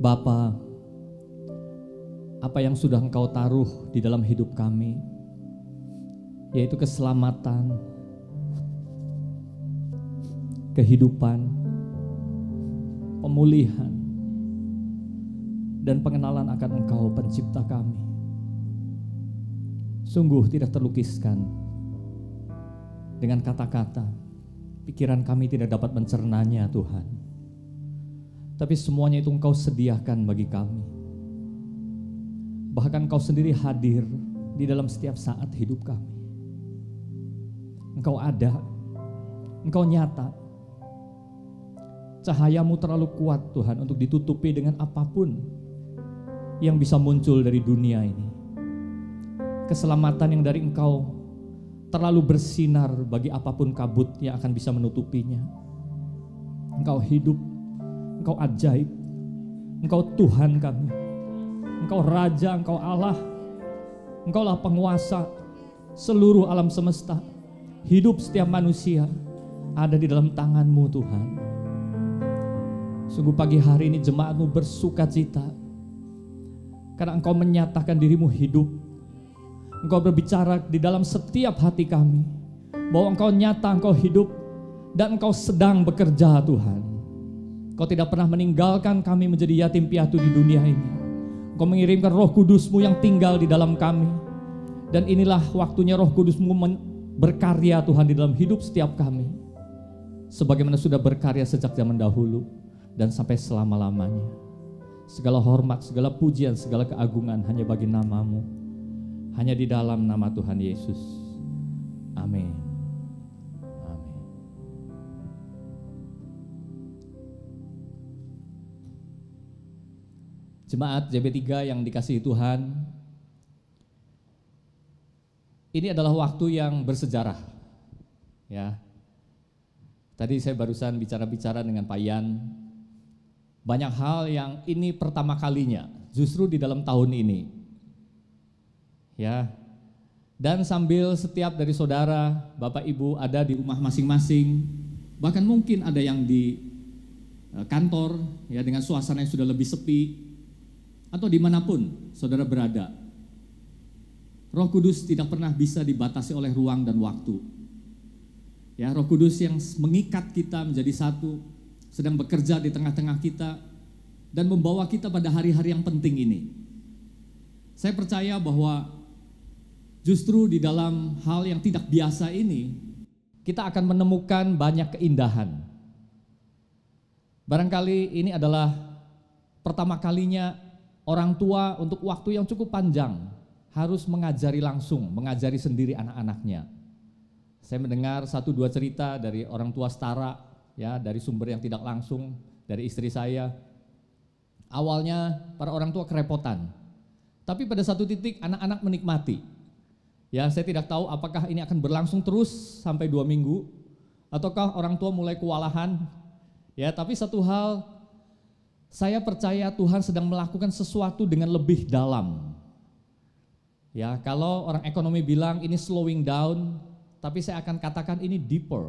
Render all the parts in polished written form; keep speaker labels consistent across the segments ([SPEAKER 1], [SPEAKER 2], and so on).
[SPEAKER 1] Bapa, apa yang sudah Engkau taruh di dalam hidup kami, yaitu keselamatan, kehidupan, pemulihan, dan pengenalan akan Engkau pencipta kami, sungguh tidak terlukiskan dengan kata-kata. Pikiran kami tidak dapat mencernanya, Tuhan. Tapi semuanya itu Engkau sediakan bagi kami. Bahkan Engkau sendiri hadir di dalam setiap saat hidup kami. Engkau ada, Engkau nyata. Cahayamu terlalu kuat, Tuhan, untuk ditutupi dengan apapun yang bisa muncul dari dunia ini. Keselamatan yang dari Engkau terlalu bersinar bagi apapun kabut yang akan bisa menutupinya. Engkau hidup, Engkau ajaib, Engkau Tuhan kami, Engkau Raja, Engkau Allah, Engkaulah penguasa seluruh alam semesta. Hidup setiap manusia ada di dalam tangan-Mu, Tuhan. Sungguh pagi hari ini jemaat-Mu bersuka cita karena Engkau menyatakan diri-Mu hidup. Engkau berbicara di dalam setiap hati kami bahwa Engkau nyata, Engkau hidup, dan Engkau sedang bekerja, Tuhan. Engkau tidak pernah meninggalkan kami menjadi yatim piatu di dunia ini. Engkau mengirimkan Roh Kudus-Mu yang tinggal di dalam kami. Dan inilah waktunya Roh Kudus-Mu berkarya, Tuhan, di dalam hidup setiap kami, sebagaimana sudah berkarya sejak zaman dahulu dan sampai selama-lamanya. Segala hormat, segala pujian, segala keagungan hanya bagi nama-Mu. Hanya di dalam nama Tuhan Yesus. Amin. Amin. Jemaat JB3 yang dikasihi Tuhan, ini adalah waktu yang bersejarah. Ya. Tadi saya barusan bicara-bicara dengan Pak Yan. Banyak hal yang ini pertama kalinya justru di dalam tahun ini. Ya, dan sambil setiap dari saudara, Bapak Ibu ada di rumah masing-masing, bahkan mungkin ada yang di kantor, ya, dengan suasana yang sudah lebih sepi, atau dimanapun saudara berada. Roh Kudus tidak pernah bisa dibatasi oleh ruang dan waktu. Ya, Roh Kudus yang mengikat kita menjadi satu, sedang bekerja di tengah-tengah kita dan membawa kita pada hari-hari yang penting ini. Saya percaya bahwa justru di dalam hal yang tidak biasa ini, kita akan menemukan banyak keindahan. Barangkali ini adalah pertama kalinya orang tua untuk waktu yang cukup panjang harus mengajari langsung, mengajari sendiri anak-anaknya. Saya mendengar 1-2 cerita dari orang tua setara, ya, dari sumber yang tidak langsung, dari istri saya. Awalnya para orang tua kerepotan, tapi pada satu titik anak-anak menikmati. Ya, saya tidak tahu apakah ini akan berlangsung terus sampai 2 minggu, ataukah orang tua mulai kewalahan. Ya, tapi satu hal, saya percaya Tuhan sedang melakukan sesuatu dengan lebih dalam. Ya, kalau orang ekonomi bilang ini slowing down, tapi saya akan katakan ini deeper.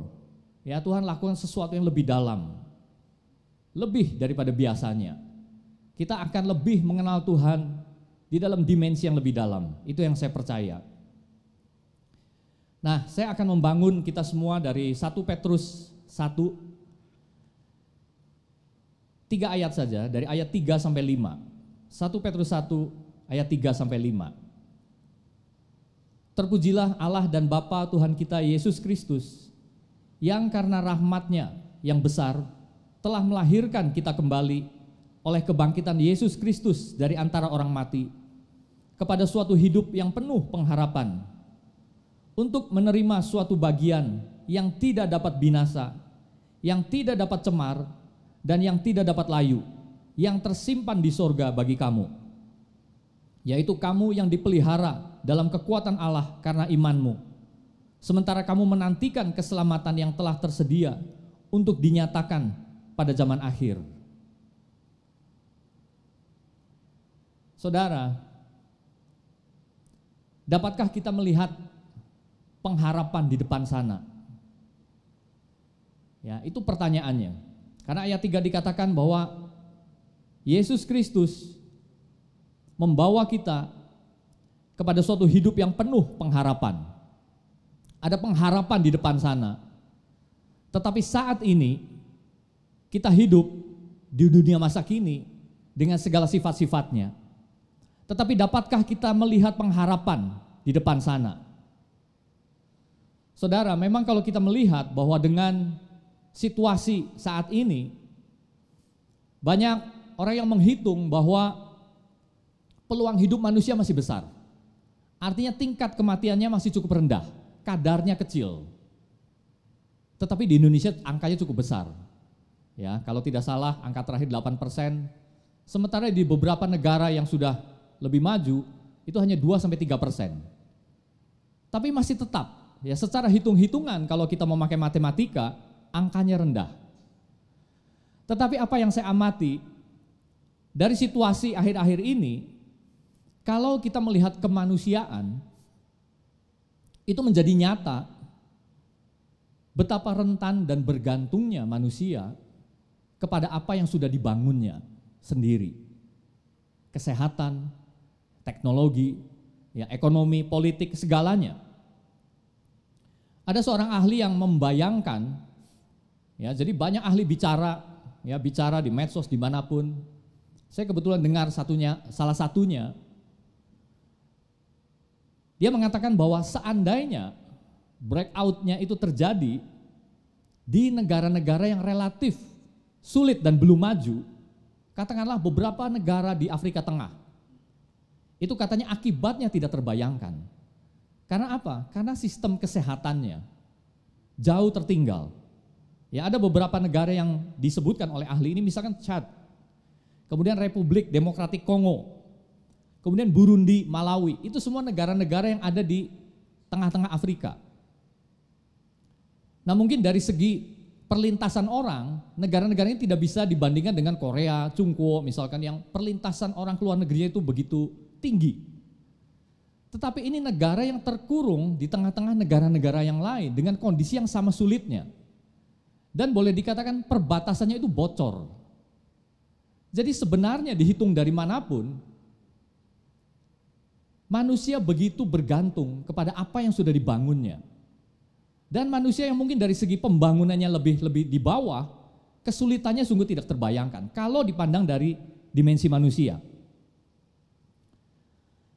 [SPEAKER 1] Ya, Tuhan lakukan sesuatu yang lebih dalam, lebih daripada biasanya. Kita akan lebih mengenal Tuhan di dalam dimensi yang lebih dalam. Itu yang saya percaya. Nah, saya akan membangun kita semua dari 1 Petrus 1, 3 ayat saja, dari ayat 3 sampai 5. 1 Petrus 1 ayat 3 sampai 5. Terpujilah Allah dan Bapa Tuhan kita Yesus Kristus, yang karena rahmat-Nya yang besar telah melahirkan kita kembali oleh kebangkitan Yesus Kristus dari antara orang mati kepada suatu hidup yang penuh pengharapan, untuk menerima suatu bagian yang tidak dapat binasa, yang tidak dapat cemar, dan yang tidak dapat layu, yang tersimpan di sorga bagi kamu, yaitu kamu yang dipelihara dalam kekuatan Allah karena imanmu, sementara kamu menantikan keselamatan yang telah tersedia untuk dinyatakan pada zaman akhir. Saudara, dapatkah kita melihat pengharapan di depan sana? Ya, itu pertanyaannya. Karena ayat 3 dikatakan bahwa Yesus Kristus membawa kita kepada suatu hidup yang penuh pengharapan. Ada pengharapan di depan sana. Tetapi saat ini kita hidup di dunia masa kini dengan segala sifat-sifatnya. Tetapi dapatkah kita melihat pengharapan di depan sana? Saudara, memang kalau kita melihat bahwa dengan situasi saat ini, banyak orang yang menghitung bahwa peluang hidup manusia masih besar. Artinya tingkat kematiannya masih cukup rendah, kadarnya kecil. Tetapi di Indonesia angkanya cukup besar. Ya, kalau tidak salah angka terakhir 8%, sementara di beberapa negara yang sudah lebih maju itu hanya 2-3%. Tapi masih tetap, ya secara hitung-hitungan kalau kita memakai matematika, angkanya rendah. Tetapi apa yang saya amati dari situasi akhir-akhir ini, kalau kita melihat kemanusiaan, itu menjadi nyata betapa rentan dan bergantungnya manusia kepada apa yang sudah dibangunnya sendiri. Kesehatan, teknologi, ya, ekonomi, politik, segalanya. Ada seorang ahli yang membayangkan, ya, jadi banyak ahli bicara, ya, bicara di medsos dimanapun. Saya kebetulan dengar salah satunya. Dia mengatakan bahwa seandainya breakout-nya itu terjadi di negara-negara yang relatif sulit dan belum maju, katakanlah beberapa negara di Afrika Tengah, itu katanya akibatnya tidak terbayangkan. Karena apa? Karena sistem kesehatannya jauh tertinggal. Ya, ada beberapa negara yang disebutkan oleh ahli ini, misalkan Chad, kemudian Republik Demokratik Kongo, kemudian Burundi, Malawi, itu semua negara-negara yang ada di tengah-tengah Afrika. Nah, mungkin dari segi perlintasan orang, negara-negara ini tidak bisa dibandingkan dengan Korea, Cungko misalkan, yang perlintasan orang keluar negerinya itu begitu tinggi. Tetapi ini negara yang terkurung di tengah-tengah negara-negara yang lain dengan kondisi yang sama sulitnya. Dan boleh dikatakan perbatasannya itu bocor. Jadi sebenarnya dihitung dari manapun, manusia begitu bergantung kepada apa yang sudah dibangunnya. Dan manusia yang mungkin dari segi pembangunannya lebih di bawah, kesulitannya sungguh tidak terbayangkan kalau dipandang dari dimensi manusia.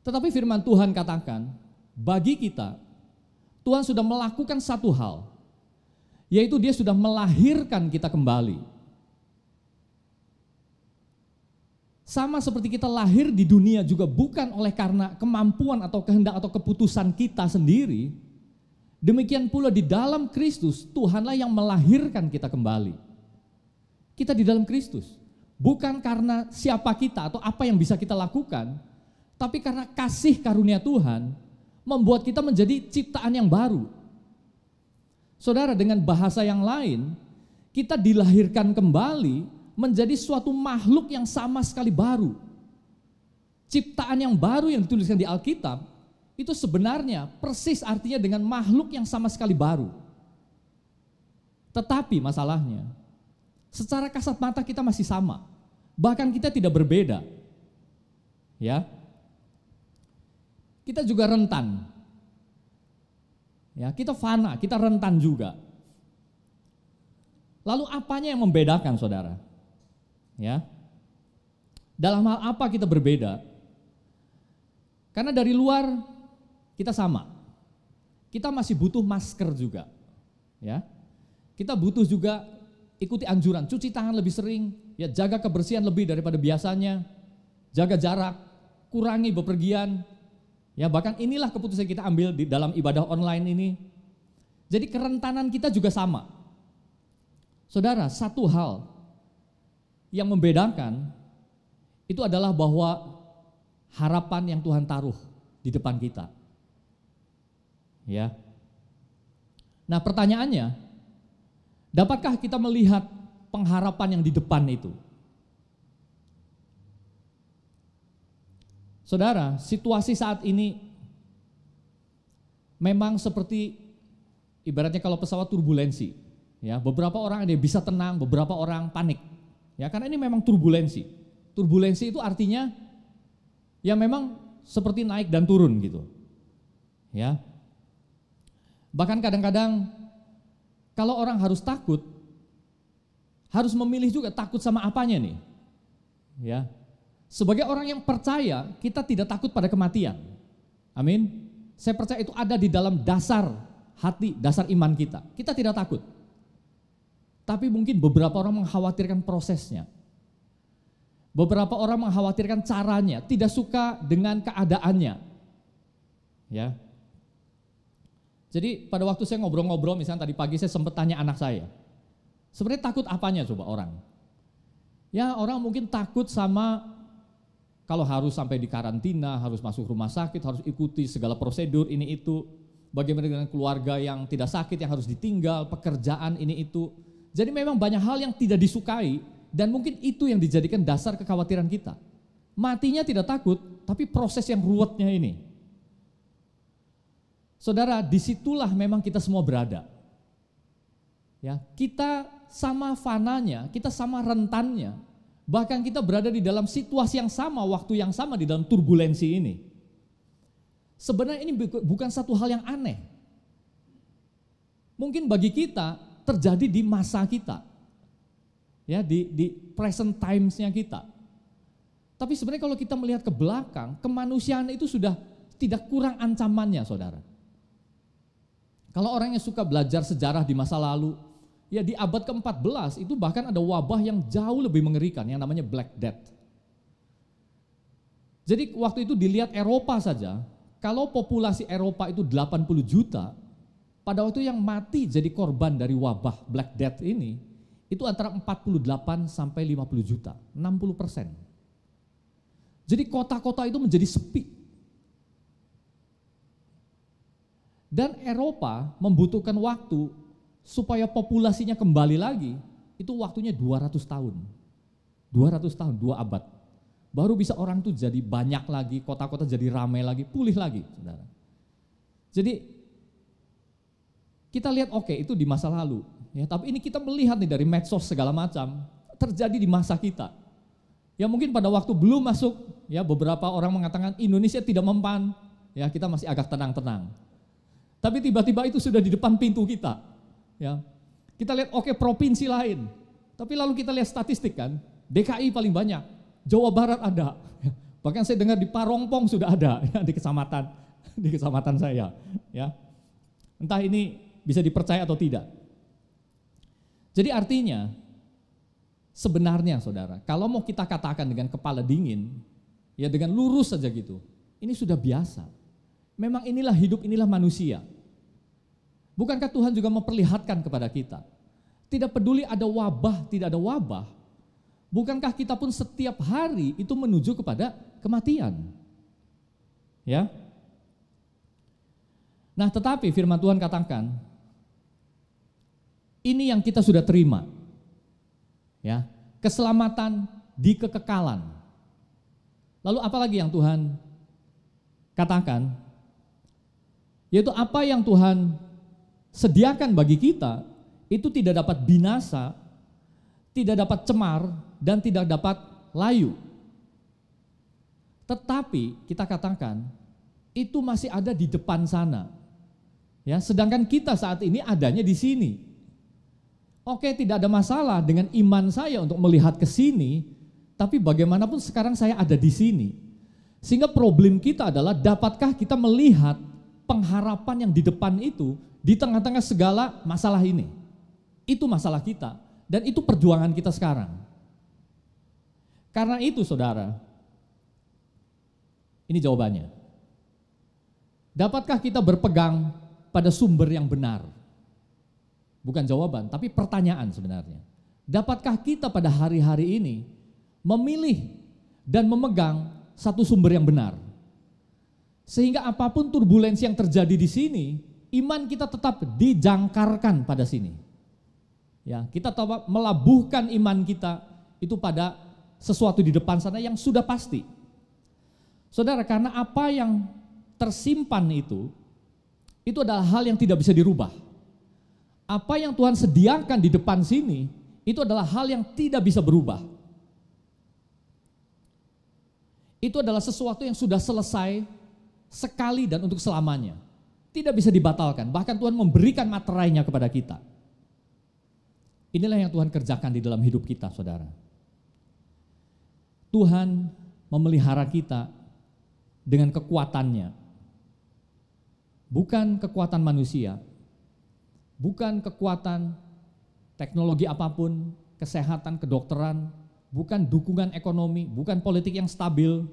[SPEAKER 1] Tetapi firman Tuhan katakan, bagi kita, Tuhan sudah melakukan satu hal, yaitu Dia sudah melahirkan kita kembali. Sama seperti kita lahir di dunia juga bukan oleh karena kemampuan atau kehendak atau keputusan kita sendiri, demikian pula di dalam Kristus, Tuhanlah yang melahirkan kita kembali. Kita di dalam Kristus, bukan karena siapa kita atau apa yang bisa kita lakukan, tapi karena kasih karunia Tuhan membuat kita menjadi ciptaan yang baru. Saudara, dengan bahasa yang lain, kita dilahirkan kembali menjadi suatu makhluk yang sama sekali baru. Ciptaan yang baru yang dituliskan di Alkitab, itu sebenarnya persis artinya dengan makhluk yang sama sekali baru. Tetapi masalahnya, secara kasat mata kita masih sama, bahkan kita tidak berbeda. Ya, kita juga rentan. Ya, kita fana, kita rentan juga. Lalu apanya yang membedakan, saudara? Ya, dalam hal apa kita berbeda? Karena dari luar kita sama, kita masih butuh masker juga, ya. Kita butuh juga ikuti anjuran, cuci tangan lebih sering, ya, jaga kebersihan lebih daripada biasanya, jaga jarak, kurangi bepergian, ya, bahkan inilah keputusan kita ambil di dalam ibadah online ini. Jadi kerentanan kita juga sama. Saudara, satu hal yang membedakan itu adalah bahwa harapan yang Tuhan taruh di depan kita. Ya. Nah, pertanyaannya, dapatkah kita melihat pengharapan yang di depan itu? Saudara, situasi saat ini memang seperti ibaratnya kalau pesawat turbulensi. Ya, beberapa orang ada yang bisa tenang, beberapa orang panik. Ya, karena ini memang turbulensi. Turbulensi itu artinya ya memang seperti naik dan turun gitu. Ya. Bahkan kadang-kadang kalau orang harus takut, harus memilih juga takut sama apanya nih. Ya. Sebagai orang yang percaya, kita tidak takut pada kematian. Amin. Saya percaya itu ada di dalam dasar hati, dasar iman kita. Kita tidak takut. Tapi mungkin beberapa orang mengkhawatirkan prosesnya. Beberapa orang mengkhawatirkan caranya, tidak suka dengan keadaannya. Ya. Jadi pada waktu saya ngobrol-ngobrol, misalnya tadi pagi saya sempat tanya anak saya, sebenarnya takut apanya coba orang? Ya orang mungkin takut sama kalau harus sampai di karantina, harus masuk rumah sakit, harus ikuti segala prosedur ini itu. Bagaimana dengan keluarga yang tidak sakit, yang harus ditinggal, pekerjaan ini itu. Jadi memang banyak hal yang tidak disukai dan mungkin itu yang dijadikan dasar kekhawatiran kita. Matinya tidak takut, tapi proses yang ruwetnya ini. Saudara, disitulah memang kita semua berada. Ya, kita sama fananya, kita sama rentannya. Bahkan kita berada di dalam situasi yang sama, waktu yang sama di dalam turbulensi ini. Sebenarnya ini bukan satu hal yang aneh. Mungkin bagi kita terjadi di masa kita. Ya, di present times-nya kita. Tapi sebenarnya kalau kita melihat ke belakang, kemanusiaan itu sudah tidak kurang ancamannya, saudara. Kalau orang yang suka belajar sejarah di masa lalu, ya di abad ke-14 itu bahkan ada wabah yang jauh lebih mengerikan yang namanya Black Death. Jadi waktu itu dilihat Eropa saja, kalau populasi Eropa itu 80 juta, pada waktu yang mati jadi korban dari wabah Black Death ini, itu antara 48 sampai 50 juta, 60%. Jadi kota-kota itu menjadi sepi. Dan Eropa membutuhkan waktu supaya populasinya kembali lagi, itu waktunya 200 tahun. 200 tahun, 2 abad. Baru bisa orang tuh jadi banyak lagi, kota-kota jadi ramai lagi, pulih lagi, saudara. Jadi kita lihat oke, itu di masa lalu. Ya, tapi ini kita melihat nih dari medsos segala macam, terjadi di masa kita. Ya mungkin pada waktu belum masuk, ya beberapa orang mengatakan Indonesia tidak mempan, ya kita masih agak tenang-tenang. Tapi tiba-tiba itu sudah di depan pintu kita. Ya. Kita lihat oke provinsi lain. Tapi lalu kita lihat statistik kan, DKI paling banyak, Jawa Barat ada. Bahkan saya dengar di Parongpong sudah ada ya, di kecamatan saya. Ya. Entah ini bisa dipercaya atau tidak. Jadi artinya sebenarnya saudara, kalau mau kita katakan dengan kepala dingin, ya dengan lurus saja gitu, ini sudah biasa. Memang inilah hidup, inilah manusia. Bukankah Tuhan juga memperlihatkan kepada kita? Tidak peduli ada wabah, tidak ada wabah. Bukankah kita pun setiap hari itu menuju kepada kematian? Ya. Nah, tetapi firman Tuhan katakan, ini yang kita sudah terima. Ya, keselamatan di kekekalan. Lalu apa lagi yang Tuhan katakan? Yaitu apa yang Tuhan sediakan bagi kita itu tidak dapat binasa, tidak dapat cemar, dan tidak dapat layu. Tetapi kita katakan itu masih ada di depan sana. Ya, sedangkan kita saat ini adanya di sini. Oke, tidak ada masalah dengan iman saya untuk melihat ke sini, tapi bagaimanapun sekarang saya ada di sini. Sehingga problem kita adalah dapatkah kita melihat pengharapan yang di depan itu di tengah-tengah segala masalah ini. Itu masalah kita dan itu perjuangan kita sekarang. Karena itu saudara, ini jawabannya. Dapatkah kita berpegang pada sumber yang benar? Bukan jawaban, tapi pertanyaan sebenarnya. Dapatkah kita pada hari-hari ini memilih dan memegang satu sumber yang benar? Sehingga apapun turbulensi yang terjadi di sini, iman kita tetap dijangkarkan pada sini. Ya, kita tetap melabuhkan iman kita itu pada sesuatu di depan sana yang sudah pasti. Saudara, karena apa yang tersimpan itu adalah hal yang tidak bisa dirubah. Apa yang Tuhan sediakan di depan sini, itu adalah hal yang tidak bisa berubah. itu adalah sesuatu yang sudah selesai sekali dan untuk selamanya. Tidak bisa dibatalkan, bahkan Tuhan memberikan materainya kepada kita. Inilah yang Tuhan kerjakan di dalam hidup kita, saudara. Tuhan memelihara kita dengan kekuatannya. Bukan kekuatan manusia, bukan kekuatan teknologi apapun, kesehatan, kedokteran, bukan dukungan ekonomi, bukan politik yang stabil,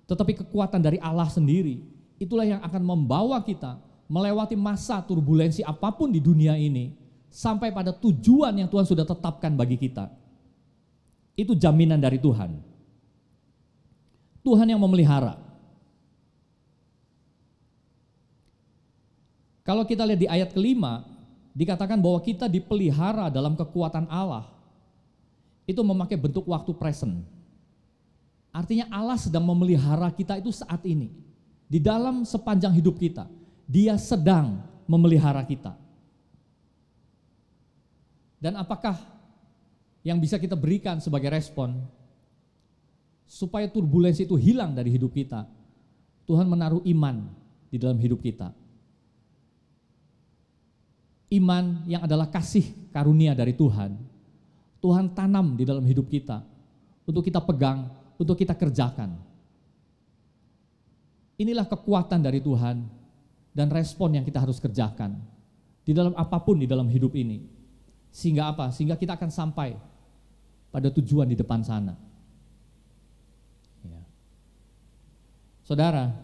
[SPEAKER 1] tetapi kekuatan dari Allah sendiri. Itulah yang akan membawa kita melewati masa turbulensi apapun di dunia ini, sampai pada tujuan yang Tuhan sudah tetapkan bagi kita. Itu jaminan dari Tuhan. Tuhan yang memelihara. Kalau kita lihat di ayat kelima, dikatakan bahwa kita dipelihara dalam kekuatan Allah. Itu memakai bentuk waktu present. Artinya Allah sedang memelihara kita itu saat ini. Di dalam sepanjang hidup kita, Dia sedang memelihara kita. Dan apakah yang bisa kita berikan sebagai respon supaya turbulensi itu hilang dari hidup kita? Tuhan menaruh iman di dalam hidup kita. Iman yang adalah kasih karunia dari Tuhan. Tuhan tanam di dalam hidup kita untuk kita pegang, untuk kita kerjakan. Inilah kekuatan dari Tuhan dan respon yang kita harus kerjakan di dalam apapun di dalam hidup ini. Sehingga apa? Sehingga kita akan sampai pada tujuan di depan sana. Ya. Saudara,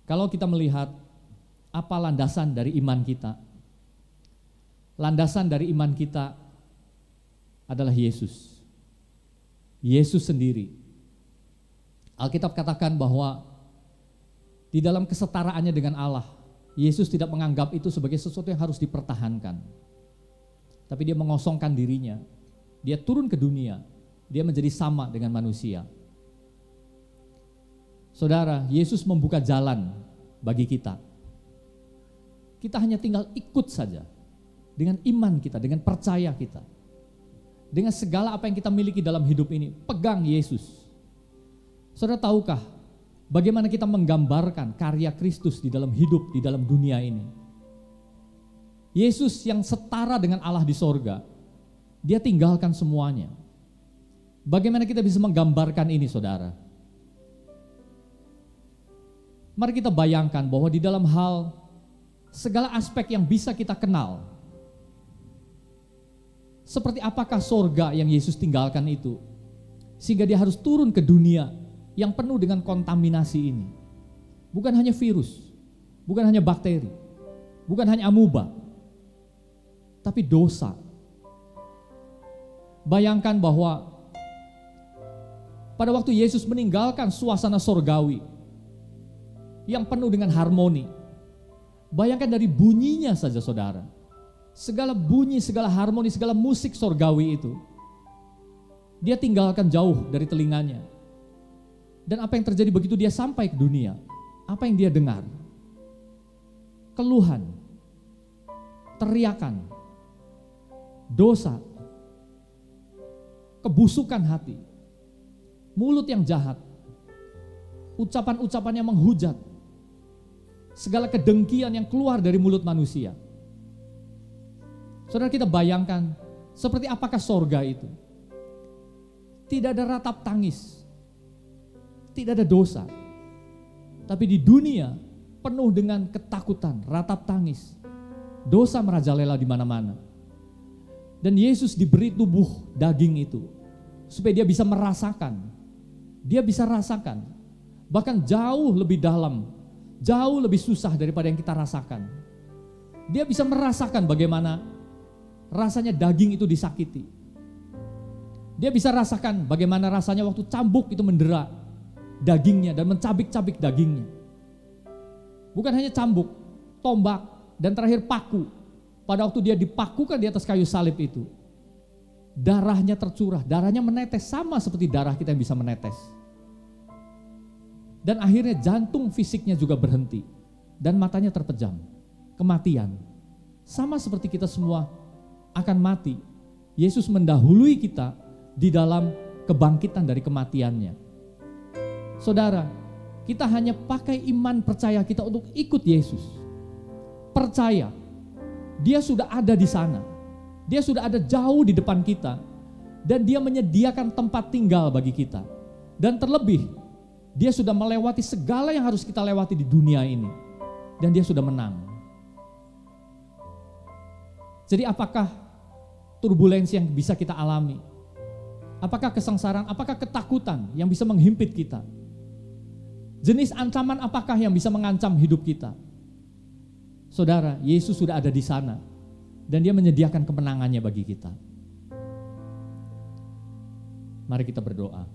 [SPEAKER 1] kalau kita melihat apa landasan dari iman kita, landasan dari iman kita adalah Yesus. Yesus sendiri. Alkitab katakan bahwa di dalam kesetaraannya dengan Allah, Yesus tidak menganggap itu sebagai sesuatu yang harus dipertahankan. Tapi Dia mengosongkan dirinya. Dia turun ke dunia. Dia menjadi sama dengan manusia. Saudara, Yesus membuka jalan bagi kita. Kita hanya tinggal ikut saja. Dengan iman kita, dengan percaya kita. Dengan segala apa yang kita miliki dalam hidup ini, pegang Yesus. Saudara tahukah bagaimana kita menggambarkan karya Kristus di dalam hidup, di dalam dunia ini? Yesus yang setara dengan Allah di sorga, Dia tinggalkan semuanya. Bagaimana kita bisa menggambarkan ini, saudara? Mari kita bayangkan bahwa di dalam hal segala aspek yang bisa kita kenal, seperti apakah sorga yang Yesus tinggalkan itu, sehingga Dia harus turun ke dunia yang penuh dengan kontaminasi ini. Bukan hanya virus, bukan hanya bakteri, bukan hanya amuba, tapi dosa. Bayangkan bahwa pada waktu Yesus meninggalkan suasana sorgawi yang penuh dengan harmoni, bayangkan dari bunyinya saja, saudara. Segala bunyi, segala harmoni, segala musik sorgawi itu, Dia tinggalkan jauh dari telinganya. Dan apa yang terjadi begitu Dia sampai ke dunia? Apa yang Dia dengar? Keluhan, teriakan, dosa, kebusukan hati, mulut yang jahat, ucapan-ucapan yang menghujat, segala kedengkian yang keluar dari mulut manusia. Saudara, kita bayangkan seperti apakah sorga itu? Tidak ada ratap tangis, tidak ada dosa, tapi di dunia penuh dengan ketakutan, ratap tangis, dosa merajalela di mana-mana. Dan Yesus diberi tubuh daging itu supaya Dia bisa merasakan, Dia bisa rasakan, bahkan jauh lebih dalam, jauh lebih susah daripada yang kita rasakan. Dia bisa merasakan bagaimana rasanya daging itu disakiti. Dia bisa rasakan bagaimana rasanya waktu cambuk itu mendera dagingnya dan mencabik-cabik dagingnya. Bukan hanya cambuk, tombak, dan terakhir paku. Pada waktu Dia dipakukan di atas kayu salib itu, darahnya tercurah, darahnya menetes sama seperti darah kita yang bisa menetes. Dan akhirnya jantung fisiknya juga berhenti dan matanya terpejam. Kematian. Sama seperti kita semua akan mati. Yesus mendahului kita di dalam kebangkitan dari kematiannya. Saudara, kita hanya pakai iman percaya kita untuk ikut Yesus. Percaya, dia sudah ada di sana. Dia sudah ada jauh di depan kita. Dan dia menyediakan tempat tinggal bagi kita. Dan terlebih, dia sudah melewati segala yang harus kita lewati di dunia ini. Dan dia sudah menang. Jadi apakah turbulensi yang bisa kita alami? Apakah kesengsaraan, apakah ketakutan yang bisa menghimpit kita? Jenis ancaman apakah yang bisa mengancam hidup kita? Saudara, Yesus sudah ada di sana. Dan dia menyediakan kemenangannya bagi kita. Mari kita berdoa.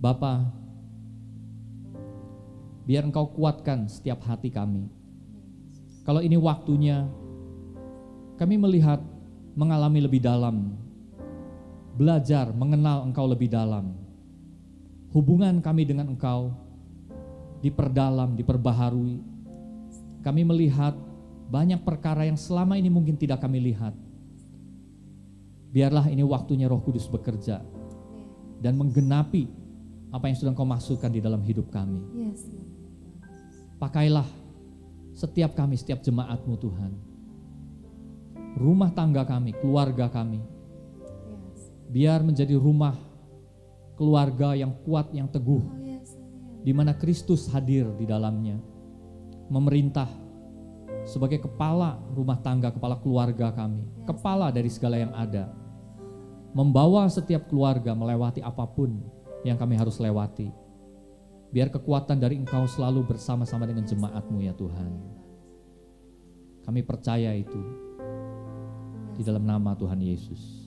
[SPEAKER 1] Bapa, biar Engkau kuatkan setiap hati kami. Kalau ini waktunya, kami melihat, mengalami lebih dalam, belajar mengenal Engkau lebih dalam. Hubungan kami dengan Engkau diperdalam, diperbaharui. Kami melihat banyak perkara yang selama ini mungkin tidak kami lihat. Biarlah ini waktunya Roh Kudus bekerja dan menggenapi apa yang sudah Engkau maksudkan di dalam hidup kami. Pakailah setiap kami, setiap jemaat-Mu Tuhan. Rumah tangga kami, keluarga kami. Biar menjadi rumah keluarga yang kuat, yang teguh. Di mana Kristus hadir di dalamnya. Memerintah sebagai kepala rumah tangga, kepala keluarga kami, kepala dari segala yang ada, membawa setiap keluarga melewati apapun yang kami harus lewati. Biar kekuatan dari Engkau selalu bersama-sama dengan jemaat-Mu ya Tuhan. Kami percaya itu di dalam nama Tuhan Yesus.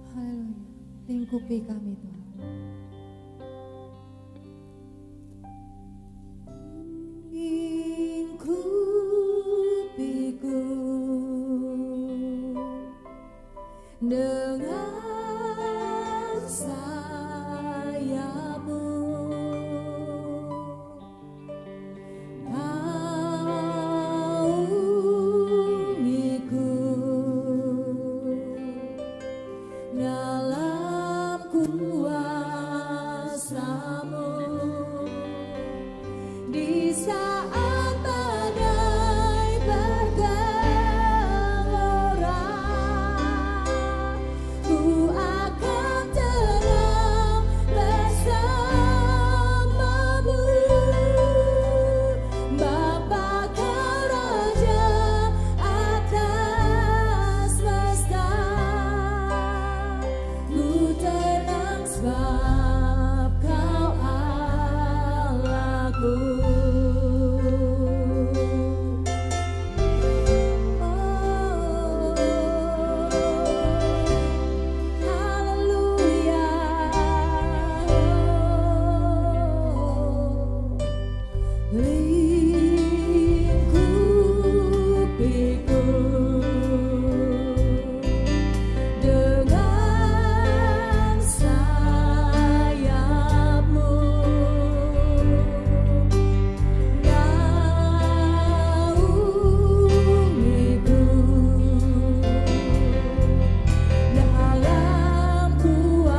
[SPEAKER 2] Haleluya. Lingkupi kami Tuhan. Lingkupiku dengan sayap-Mu, naungiku dalam kuasa-Mu. Di saat badai bergelora, ku akan tenang bersama-Mu. Bapa Kau Raja atas semesta, ku tenang sebab Kau Allahku. Lingkupiku dengan sayap-Mu, naungiku dalam kuasa-Mu.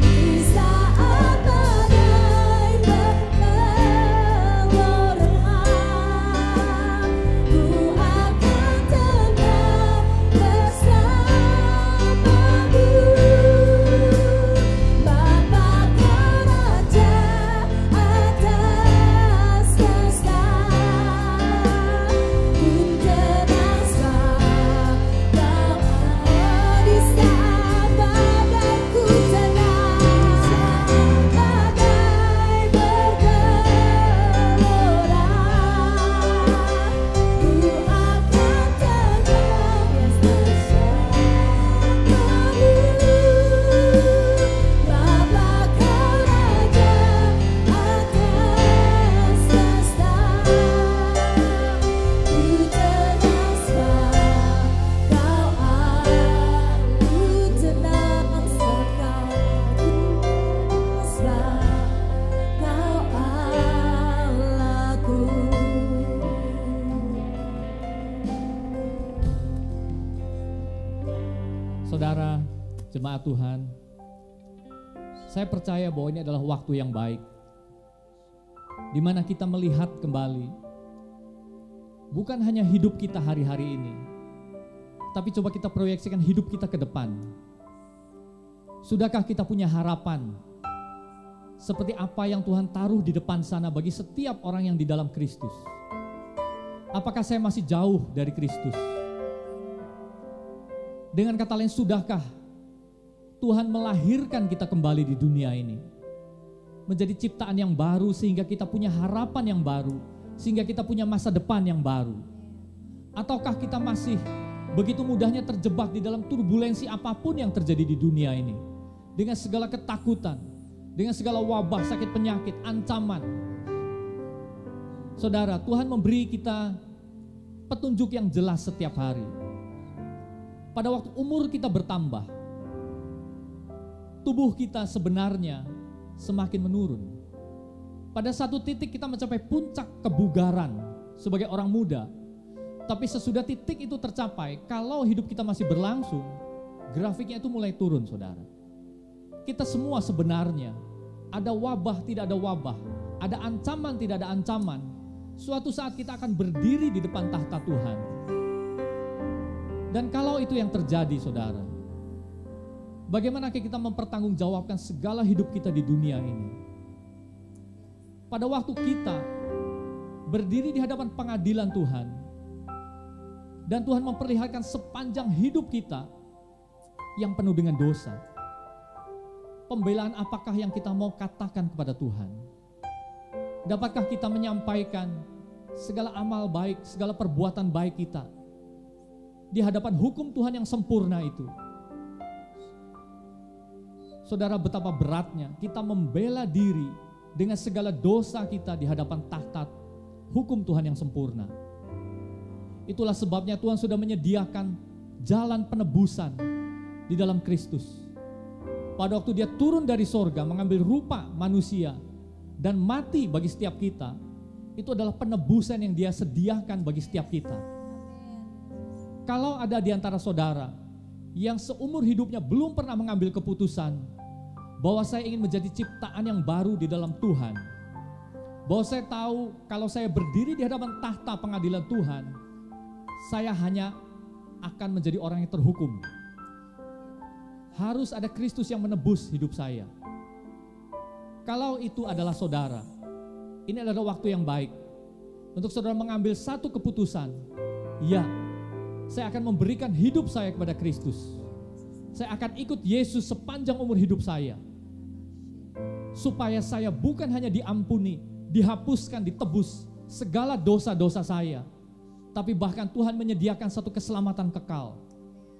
[SPEAKER 2] Di saat
[SPEAKER 1] Jemaat Tuhan, saya percaya bahwa ini adalah waktu yang baik, di mana kita melihat kembali bukan hanya hidup kita hari-hari ini, tapi coba kita proyeksikan hidup kita ke depan. Sudahkah kita punya harapan seperti apa yang Tuhan taruh di depan sana bagi setiap orang yang di dalam Kristus? Apakah saya masih jauh dari Kristus? Dengan kata lain, sudahkah Tuhan melahirkan kita kembali di dunia ini menjadi ciptaan yang baru, sehingga kita punya harapan yang baru, sehingga kita punya masa depan yang baru? Ataukah kita masih begitu mudahnya terjebak di dalam turbulensi apapun yang terjadi di dunia ini, dengan segala ketakutan, dengan segala wabah, sakit penyakit, ancaman? Saudara, Tuhan memberi kita petunjuk yang jelas setiap hari. Pada waktu umur kita bertambah, tubuh kita sebenarnya semakin menurun. Pada satu titik kita mencapai puncak kebugaran sebagai orang muda. Tapi sesudah titik itu tercapai, kalau hidup kita masih berlangsung, grafiknya itu mulai turun, saudara. Kita semua sebenarnya, ada wabah tidak ada wabah, ada ancaman tidak ada ancaman, suatu saat kita akan berdiri di depan tahta Tuhan. Dan kalau itu yang terjadi, saudara, bagaimana kita mempertanggungjawabkan segala hidup kita di dunia ini? Pada waktu kita berdiri di hadapan pengadilan Tuhan, dan Tuhan memperlihatkan sepanjang hidup kita yang penuh dengan dosa, pembelaan apakah yang kita mau katakan kepada Tuhan? Dapatkah kita menyampaikan segala amal baik, segala perbuatan baik kita di hadapan hukum Tuhan yang sempurna itu? Saudara, betapa beratnya kita membela diri dengan segala dosa kita di hadapan tahta hukum Tuhan yang sempurna. Itulah sebabnya Tuhan sudah menyediakan jalan penebusan di dalam Kristus. Pada waktu dia turun dari sorga, mengambil rupa manusia dan mati bagi setiap kita, itu adalah penebusan yang dia sediakan bagi setiap kita. Kalau ada di antara saudara yang seumur hidupnya belum pernah mengambil keputusan bahwa saya ingin menjadi ciptaan yang baru di dalam Tuhan, bahwa saya tahu kalau saya berdiri di hadapan tahta pengadilan Tuhan, saya hanya akan menjadi orang yang terhukum. Harus ada Kristus yang menebus hidup saya. Kalau itu adalah saudara, ini adalah waktu yang baik untuk saudara mengambil satu keputusan. Ya, saya akan memberikan hidup saya kepada Kristus. Saya akan ikut Yesus sepanjang umur hidup saya, supaya saya bukan hanya diampuni, dihapuskan, ditebus segala dosa-dosa saya, tapi bahkan Tuhan menyediakan satu keselamatan kekal,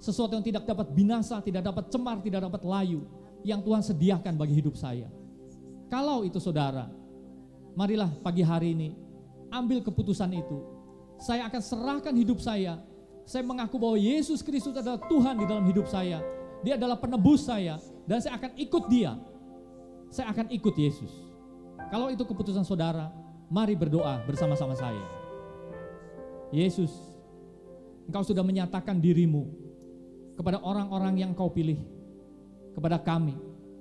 [SPEAKER 1] sesuatu yang tidak dapat binasa, tidak dapat cemar, tidak dapat layu, yang Tuhan sediakan bagi hidup saya. Kalau itu saudara, marilah pagi hari ini ambil keputusan itu. Saya akan serahkan hidup saya. Saya mengaku bahwa Yesus Kristus adalah Tuhan di dalam hidup saya. Dia adalah penebus saya, dan saya akan ikut Dia. Saya akan ikut Yesus. Kalau itu keputusan saudara, mari berdoa bersama-sama saya. Yesus, Engkau sudah menyatakan dirimu kepada orang-orang yang Kau pilih, kepada kami,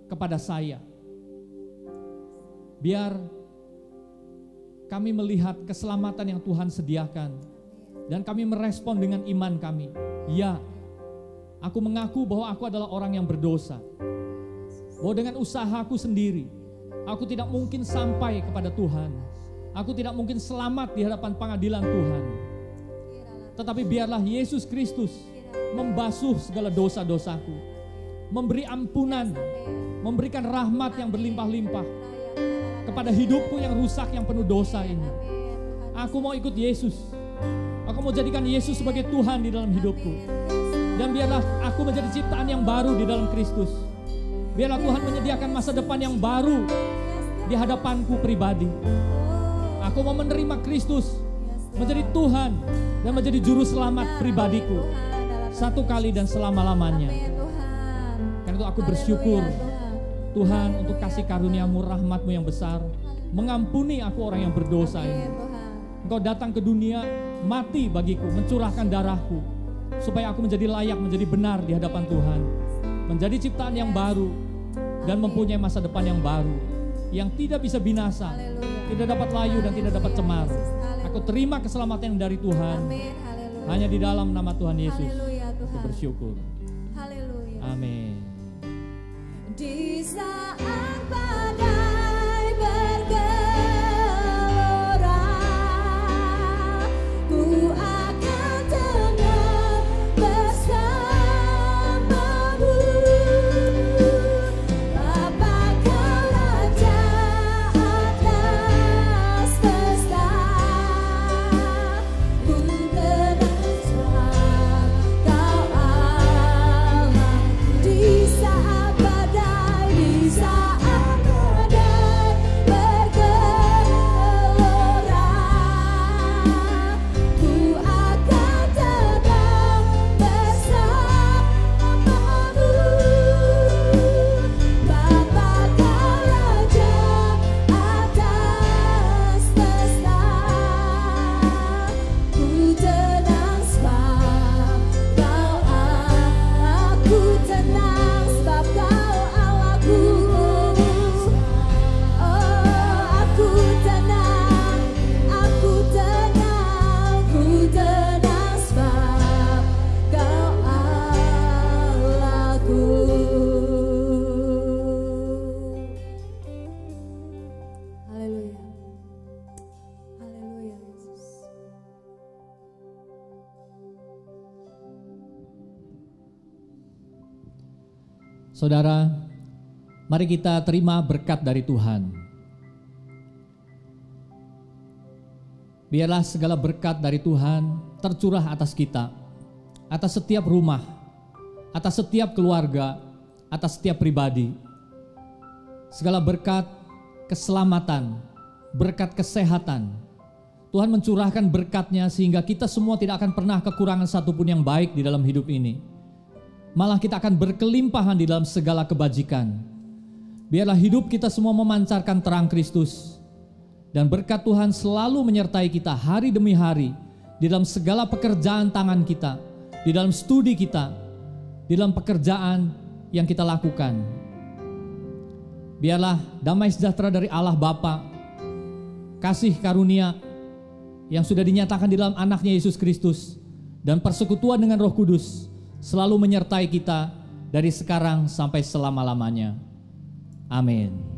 [SPEAKER 1] kepada saya. Biar kami melihat keselamatan yang Tuhan sediakan, dan kami merespon dengan iman kami. Ya, aku mengaku bahwa aku adalah orang yang berdosa, bahwa dengan usahaku sendiri aku tidak mungkin sampai kepada Tuhan. Aku tidak mungkin selamat di hadapan pengadilan Tuhan. Tetapi biarlah Yesus Kristus membasuh segala dosa-dosaku, memberi ampunan, memberikan rahmat yang berlimpah-limpah kepada hidupku yang rusak, yang penuh dosa ini. Aku mau ikut Yesus. Aku mau jadikan Yesus sebagai Tuhan di dalam hidupku. Dan biarlah aku menjadi ciptaan yang baru di dalam Kristus. Biarlah Tuhan menyediakan masa depan yang baru di hadapanku pribadi. Aku mau menerima Kristus menjadi Tuhan dan menjadi juru selamat pribadiku, satu kali dan selama-lamanya. Karena itu aku bersyukur Tuhan untuk kasih karunia-Mu, rahmat-Mu yang besar, mengampuni aku orang yang berdosa ini. Engkau datang ke dunia, mati bagiku, mencurahkan darahku, supaya aku menjadi layak, menjadi benar di hadapan Tuhan. menjadi ciptaan yang baru dan mempunyai masa depan yang baru, yang tidak bisa binasa, tidak dapat layu dan tidak dapat cemar. Aku terima keselamatan yang dari Tuhan.
[SPEAKER 2] Amin. Haleluya.
[SPEAKER 1] Hanya di dalam nama Tuhan Yesus.
[SPEAKER 2] Haleluya,
[SPEAKER 1] Aku
[SPEAKER 2] Tuhan.
[SPEAKER 1] bersyukur.
[SPEAKER 2] Haleluya.
[SPEAKER 1] Amin.
[SPEAKER 2] Di saat badai bergelora, ku akan tenang bersamamu. Bapa Kau Raja atas semesta, ku tenang sebab Kau Allah. Di saat badai bergelora, ku akan tenang bersamamu. Bapa Kau Raja atas semesta, ku tenang sebab Kau Allah. Ku tenang sebab Kau Allahku. Oh, aku tenang, aku tenang, ku tenang sebab Kau Allahku. Haleluya. Haleluya Yesus.
[SPEAKER 1] Saudara, mari kita terima berkat dari Tuhan. Biarlah segala berkat dari Tuhan tercurah atas kita, atas setiap rumah, atas setiap keluarga, atas setiap pribadi. Segala berkat keselamatan, berkat kesehatan, Tuhan mencurahkan berkat-Nya sehingga kita semua tidak akan pernah kekurangan satupun yang baik di dalam hidup ini. Malah kita akan berkelimpahan di dalam segala kebajikan. Biarlah hidup kita semua memancarkan terang Kristus. Dan berkat Tuhan selalu menyertai kita hari demi hari. Di dalam segala pekerjaan tangan kita. Di dalam studi kita. Di dalam pekerjaan yang kita lakukan. Biarlah damai sejahtera dari Allah Bapa, kasih karunia yang sudah dinyatakan di dalam anaknya Yesus Kristus, dan persekutuan dengan Roh Kudus selalu menyertai kita dari sekarang sampai selama-lamanya. Amin.